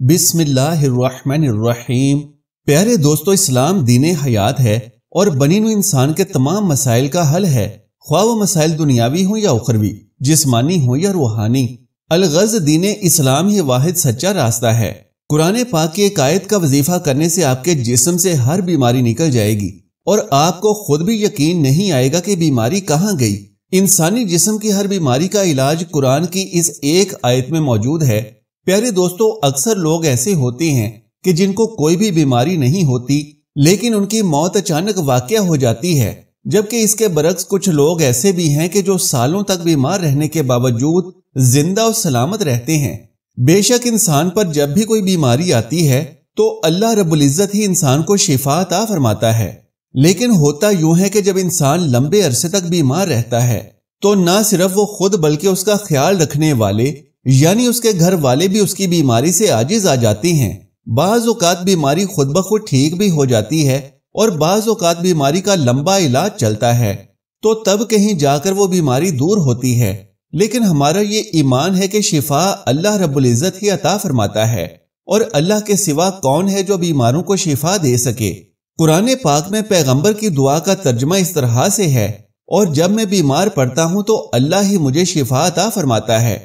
بسم اللہ الرحمن الرحیم۔ پیارے دوستو، اسلام دین حیات ہے اور بنی نوع انسان کے تمام مسائل کا حل ہے، خواہ وہ مسائل دنیاوی ہوں یا اخروی، جسمانی ہوں یا روحانی۔ الغرض دین اسلام ہی واحد سچا راستہ ہے۔ قرآن پاک کی ایک آیت کا وظیفہ کرنے سے آپ کے جسم سے ہر بیماری نکل جائے گی اور آپ کو خود بھی یقین نہیں آئے گا کہ بیماری کہاں گئی۔ انسانی جسم کی ہر بیماری کا علاج قرآن کی اس ایک آیت میں موجود ہے۔ پیارے دوستو، اکثر لوگ ایسے ہوتے ہیں کہ جن کو کوئی بھی بیماری نہیں ہوتی لیکن ان کی موت اچانک واقع ہو جاتی ہے، جبکہ اس کے برعکس کچھ لوگ ایسے بھی ہیں کہ جو سالوں تک بیمار رہنے کے باوجود زندہ اور سلامت رہتے ہیں۔ بے شک انسان پر جب بھی کوئی بیماری آتی ہے تو اللہ رب العزت ہی انسان کو شفا عطا فرماتا ہے، لیکن ہوتا یوں ہے کہ جب انسان لمبے عرصے تک بیمار رہتا ہے تو نہ صرف وہ خود بلکہ اس کا خیال رکھنے والے یعنی اس کے گھر والے بھی اس کی بیماری سے عاجز آ جاتی ہیں۔ بعض اوقات بیماری خود بخود ٹھیک بھی ہو جاتی ہے اور بعض اوقات بیماری کا لمبا علاج چلتا ہے تو تب کہیں جا کر وہ بیماری دور ہوتی ہے، لیکن ہمارا یہ ایمان ہے کہ شفا اللہ رب العزت ہی عطا فرماتا ہے اور اللہ کے سوا کون ہے جو بیماروں کو شفا دے سکے۔ قرآن پاک میں پیغمبر کی دعا کا ترجمہ اس طرح سے ہے، اور جب میں بیمار پڑتا ہوں تو اللہ ہی مجھے شفا عطا فرماتا ہے۔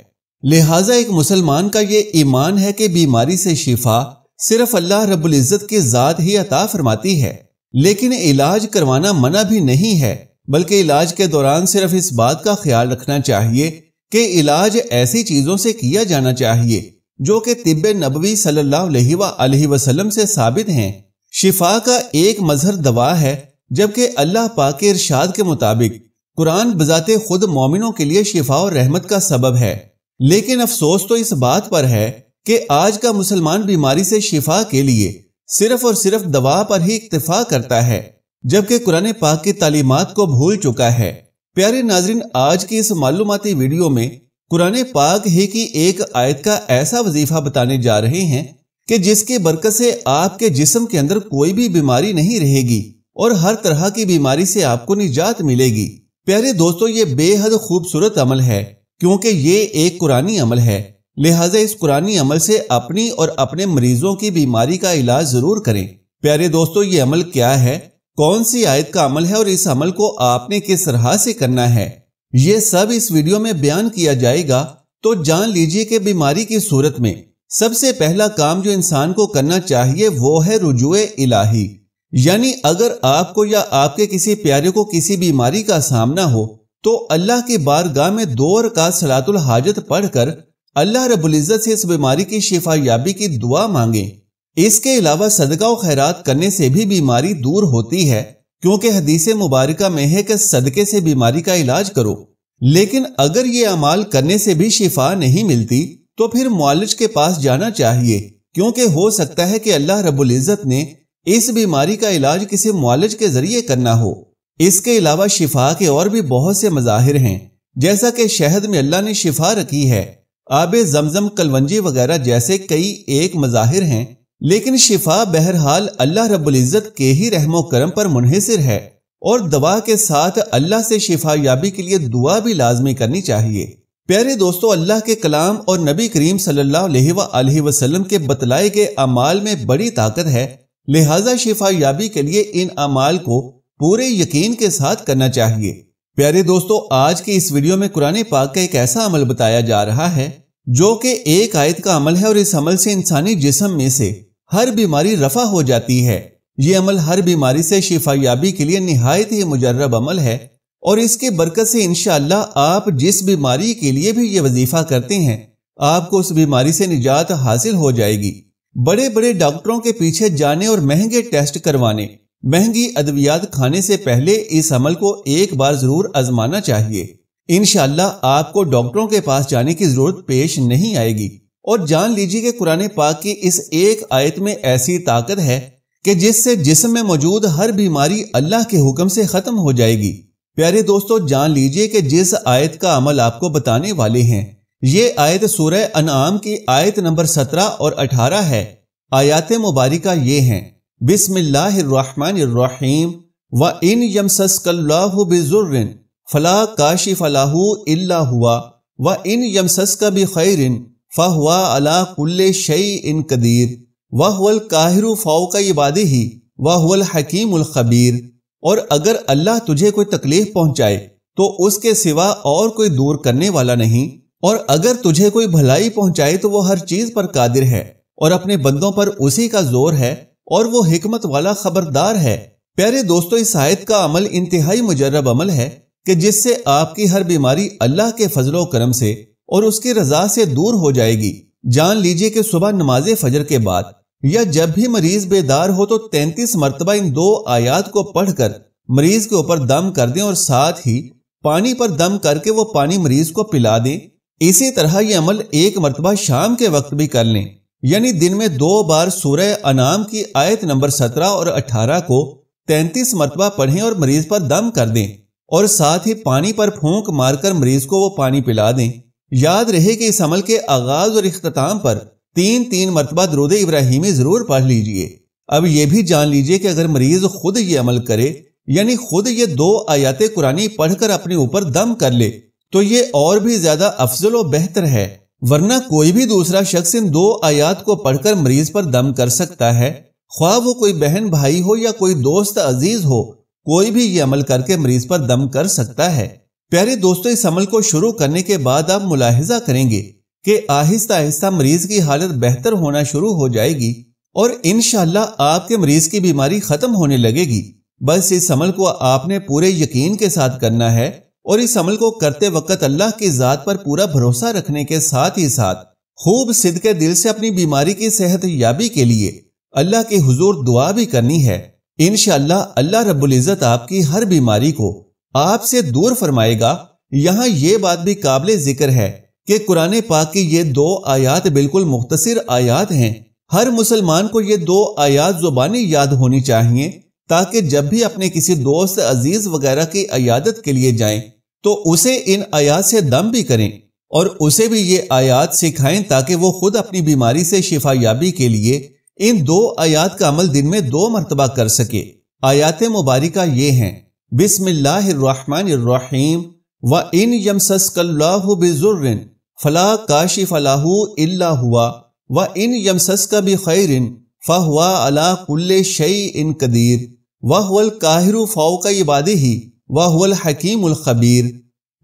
لہٰذا ایک مسلمان کا یہ ایمان ہے کہ بیماری سے شفا صرف اللہ رب العزت کی ذات ہی عطا فرماتی ہے، لیکن علاج کروانا منع بھی نہیں ہے، بلکہ علاج کے دوران صرف اس بات کا خیال رکھنا چاہیے کہ علاج ایسی چیزوں سے کیا جانا چاہیے جو کہ طب نبوی صلی اللہ علیہ وآلہ وسلم سے ثابت ہیں۔ شفا کا ایک مظہر دوا ہے، جبکہ اللہ پاک کے ارشاد کے مطابق قرآن بذات خود مومنوں کے لیے شفا اور رحمت کا سبب ہے۔ لیکن افسوس تو اس بات پر ہے کہ آج کا مسلمان بیماری سے شفا کے لیے صرف اور صرف دوا پر ہی اکتفا کرتا ہے، جبکہ قرآن پاک کی تعلیمات کو بھول چکا ہے۔ پیارے ناظرین، آج کی اس معلوماتی ویڈیو میں قرآن پاک ہی کی ایک آیت کا ایسا وظیفہ بتانے جا رہے ہیں کہ جس کی برکت سے آپ کے جسم کے اندر کوئی بھی بیماری نہیں رہے گی اور ہر طرح کی بیماری سے آپ کو نجات ملے گی۔ پیارے دوستو، یہ بے حد خوبصورت عمل ہے کیونکہ یہ ایک قرآنی عمل ہے، لہٰذا اس قرآنی عمل سے اپنی اور اپنے مریضوں کی بیماری کا علاج ضرور کریں۔ پیارے دوستو، یہ عمل کیا ہے، کون سی آیت کا عمل ہے اور اس عمل کو آپ نے کس طرح سے کرنا ہے، یہ سب اس ویڈیو میں بیان کیا جائے گا۔ تو جان لیجئے کہ بیماری کی صورت میں سب سے پہلا کام جو انسان کو کرنا چاہیے وہ ہے رجوع الہی، یعنی اگر آپ کو یا آپ کے کسی پیارے کو کسی بیماری کا سامنا ہو تو اللہ کی بارگاہ میں 2 رکعت صلاۃ الحاجت پڑھ کر اللہ رب العزت سے اس بیماری کی شفا یابی کی دعا مانگیں۔ اس کے علاوہ صدقہ و خیرات کرنے سے بھی بیماری دور ہوتی ہے، کیونکہ حدیث مبارکہ میں ہے کہ صدقے سے بیماری کا علاج کرو۔ لیکن اگر یہ اعمال کرنے سے بھی شفا نہیں ملتی تو پھر معالج کے پاس جانا چاہیے، کیونکہ ہو سکتا ہے کہ اللہ رب العزت نے اس بیماری کا علاج کسی معالج کے ذریعے کرنا ہو۔ اس کے علاوہ شفا کے اور بھی بہت سے مظاہر ہیں، جیسا کہ شہد میں اللہ نے شفا رکھی ہے، آب زمزم، کلونجی وغیرہ جیسے کئی ایک مظاہر ہیں، لیکن شفا بہرحال اللہ رب العزت کے ہی رحم و کرم پر منحصر ہے، اور دوا کے ساتھ اللہ سے شفا یابی کے لیے دعا بھی لازمی کرنی چاہیے۔ پیارے دوستو، اللہ کے کلام اور نبی کریم صلی اللہ علیہ وآلہ وسلم کے بتلائے گئے اعمال میں بڑی طاقت ہے، لہٰذا شفا یابی کے لیے ان اعمال کو پورے یقین کے ساتھ کرنا چاہیے۔ پیارے دوستو، آج کی اس ویڈیو میں قرآن پاک کا ایک ایسا عمل بتایا جا رہا ہے جو کہ ایک آیت کا عمل ہے، اور اس عمل سے انسانی جسم میں سے ہر بیماری رفع ہو جاتی ہے۔ یہ عمل ہر بیماری سے شفا یابی کے لیے نہایت ہی مجرب عمل ہے، اور اس کی برکت سے انشاءاللہ آپ جس بیماری کے لیے بھی یہ وظیفہ کرتے ہیں آپ کو اس بیماری سے نجات حاصل ہو جائے گی۔ بڑے بڑے ڈاکٹروں کے پیچھے جانے اور مہنگے ٹیسٹ کروانے، مہنگی ادویات کھانے سے پہلے اس عمل کو ایک بار ضرور آزمانا چاہیے۔ انشاءاللہ آپ کو ڈاکٹروں کے پاس جانے کی ضرورت پیش نہیں آئے گی، اور جان لیجیے کہ قرآن پاک کی اس ایک آیت میں ایسی طاقت ہے کہ جس سے جسم میں موجود ہر بیماری اللہ کے حکم سے ختم ہو جائے گی۔ پیارے دوستو، جان لیجیے کہ جس آیت کا عمل آپ کو بتانے والے ہیں یہ آیت سورہ انعام کی آیت نمبر 17 اور 18 ہے۔ آیات مبارکہ یہ ہیں: بسم اللہ الرحمن الرحیم، وَإِنْ يَمْسَسْكَ اللَّهُ بِضُرٍّ فَلَا كَاشِفَ لَهُ إِلَّا هُوَ وَإِنْ يَمْسَسْكَ بِخَيْرٍ فَهُوَ عَلَى كُلِّ شَيْءٍ قَدِيرٌ وَهُوَ الْقَاهِرُ فَوْقَ عِبَادِهِ وَهُوَ الْحَكِيمُ الْخَبِيرُ۔ اور اگر اللہ تجھے کوئی تکلیف پہنچائے تو اس کے سوا اور کوئی دور کرنے والا نہیں، اور اگر تجھے کوئی بھلائی پہنچائے تو وہ ہر چیز پر قادر ہے اور اپنے بندوں پر اسی کا زور ہے، اور وہ حکمت والا خبردار ہے۔ پیارے دوستو، اس آیت کا عمل انتہائی مجرب عمل ہے کہ جس سے آپ کی ہر بیماری اللہ کے فضل و کرم سے اور اس کی رضا سے دور ہو جائے گی۔ جان لیجئے کہ صبح نماز فجر کے بعد یا جب بھی مریض بیدار ہو تو 33 مرتبہ ان 2 آیات کو پڑھ کر مریض کے اوپر دم کر دیں، اور ساتھ ہی پانی پر دم کر کے وہ پانی مریض کو پلا دیں۔ اسی طرح یہ عمل 1 مرتبہ شام کے وقت بھی کر لیں، یعنی دن میں 2 بار سورہ انعام کی آیت نمبر 17 اور 18 کو 33 مرتبہ پڑھیں اور مریض پر دم کر دیں، اور ساتھ ہی پانی پر پھونک مار کر مریض کو وہ پانی پلا دیں۔ یاد رہے کہ اس عمل کے آغاز اور اختتام پر 3 مرتبہ درود ابراہیمی ضرور پڑھ لیجئے۔ اب یہ بھی جان لیجئے کہ اگر مریض خود یہ عمل کرے، یعنی خود یہ 2 آیات قرآنی پڑھ کر اپنے اوپر دم کر لے، تو یہ اور بھی زیادہ افضل و بہتر ہے، ورنہ کوئی بھی دوسرا شخص ان 2 آیات کو پڑھ کر مریض پر دم کر سکتا ہے، خواہ وہ کوئی بہن بھائی ہو یا کوئی دوست عزیز ہو، کوئی بھی یہ عمل کر کے مریض پر دم کر سکتا ہے۔ پیارے دوستو، اس عمل کو شروع کرنے کے بعد آپ ملاحظہ کریں گے کہ آہستہ آہستہ مریض کی حالت بہتر ہونا شروع ہو جائے گی، اور انشاءاللہ آپ کے مریض کی بیماری ختم ہونے لگے گی۔ بس اس عمل کو آپ نے پورے یقین کے ساتھ کرنا ہے، اور اس عمل کو کرتے وقت اللہ کی ذات پر پورا بھروسہ رکھنے کے ساتھ ہی ساتھ خوب صدقے دل سے اپنی بیماری کی صحت یابی کے لیے اللہ کے حضور دعا بھی کرنی ہے۔ انشاءاللہ اللہ رب العزت آپ کی ہر بیماری کو آپ سے دور فرمائے گا۔ یہاں یہ بات بھی قابل ذکر ہے کہ قرآن پاک کی یہ 2 آیات بالکل مختصر آیات ہیں۔ ہر مسلمان کو یہ 2 آیات زبانی یاد ہونی چاہیے، تاکہ جب بھی اپنے کسی دوست عزیز وغیرہ کی عیادت کے لیے جائیں تو اسے ان آیات سے دم بھی کریں، اور اسے بھی یہ آیات سکھائیں تاکہ وہ خود اپنی بیماری سے شفا یابی کے لیے ان 2 آیات کا عمل دن میں 2 مرتبہ کر سکے۔ آیات مبارکہ یہ ہیں: بسم اللہ الرحمن الرحیم وَإِن يَمْسَسْكَ اللَّهُ بِضُرٍّ فَلَا كَاشِفَ لَهُ إِلَّا هُوَ وَإِن يَمْسَسْكَ بِخَيْرٍ فَهُوَ عَلَى كُلِّ شَيْءٍ قَدِيرٌ وَهُوَ الْقَاهِرُ فَوْقَ عِبَادِهِ وَهُوَ الْحَكِيمُ الْخَبِيرُ۔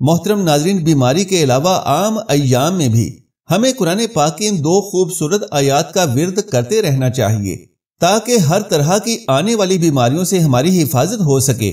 محترم ناظرین، بیماری کے علاوہ عام ایام میں بھی ہمیں قرآن پاک کی ان 2 خوبصورت آیات کا ورد کرتے رہنا چاہیے، تاکہ ہر طرح کی آنے والی بیماریوں سے ہماری حفاظت ہو سکے۔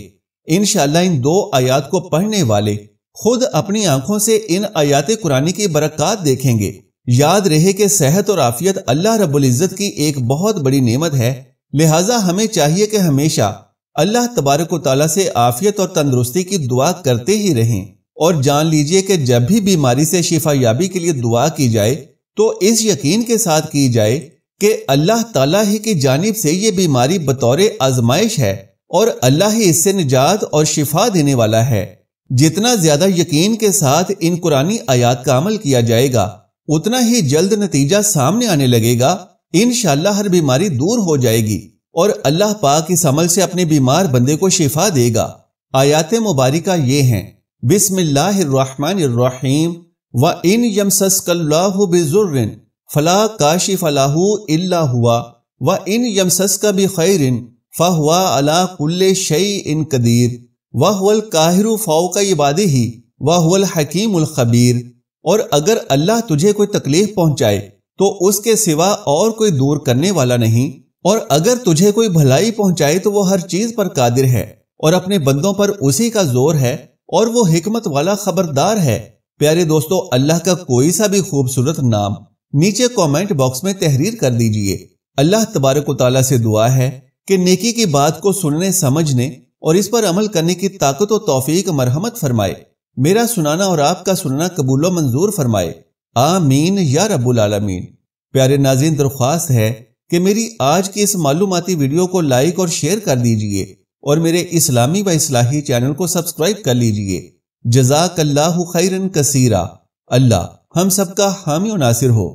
انشاءاللہ ان 2 آیات کو پڑھنے والے خود اپنی آنکھوں سے ان آیات قرآنی کی برکات دیکھیں گے۔ یاد رہے کہ صحت اور عافیت اللہ رب العزت کی ایک بہت بڑی نعمت ہے، لہٰذا ہمیں چاہیے کہ ہمیشہ اللہ تبارک و تعالیٰ سے عافیت اور تندرستی کی دعا کرتے ہی رہیں، اور جان لیجئے کہ جب بھی بیماری سے شفا یابی کے لیے دعا کی جائے تو اس یقین کے ساتھ کی جائے کہ اللہ تعالیٰ ہی کی جانب سے یہ بیماری بطور آزمائش ہے، اور اللہ ہی اس سے نجات اور شفا دینے والا ہے۔ جتنا زیادہ یقین کے ساتھ ان قرآنی آیات کا عمل کیا جائے گا، اتنا ہی جلد نتیجہ سامنے آنے لگے گا۔ انشاءاللہ ہر بیماری دور ہو جائے گی، اور اللہ پاک اس عمل سے اپنے بیمار بندے کو شفا دے گا۔ آیات مبارکہ یہ ہیں: بسم اللہ الرحمن الرحیم وَإِن يَمْسَسْكَ اللَّهُ بِضُرٍّ فَلَا كَاشِفَ لَهُ إِلَّا هُوَ وَإِن يَمْسَسْكَ بِخَيْرٍ فَهُوَ عَلَى كُلِّ شَيْءٍ قَدِيرٌ وَهُوَ الْقَاهِرُ فَوْقَ عِبَادِهِ وَهُوَ الْحَكِيمُ الْخَبِيرُ۔ اور اگر اللہ تجھے کوئی تکلیف پہنچائے تو اس کے سوا اور کوئی دور کرنے والا نہیں، اور اگر تجھے کوئی بھلائی پہنچائے تو وہ ہر چیز پر قادر ہے، اور اپنے بندوں پر اسی کا زور ہے، اور وہ حکمت والا خبردار ہے۔ پیارے دوستو، اللہ کا کوئی سا بھی خوبصورت نام نیچے کومنٹ باکس میں تحریر کر دیجئے۔ اللہ تبارک و تعالیٰ سے دعا ہے کہ نیکی کی بات کو سننے، سمجھنے اور اس پر عمل کرنے کی طاقت و توفیق مرحمت فرمائے۔ میرا سنانا اور آپ کا سننا قبول و منظور فرمائے، آمین یا رب العالمین۔ پیارے ناظرین، درخواست ہے کہ میری آج کی اس معلوماتی ویڈیو کو لائک اور شیئر کر دیجئے، اور میرے اسلامی و اصلاحی چینل کو سبسکرائب کر لیجئے۔ جزاک اللہ خیرن کثیرا۔ اللہ ہم سب کا حامی و ناصر ہو۔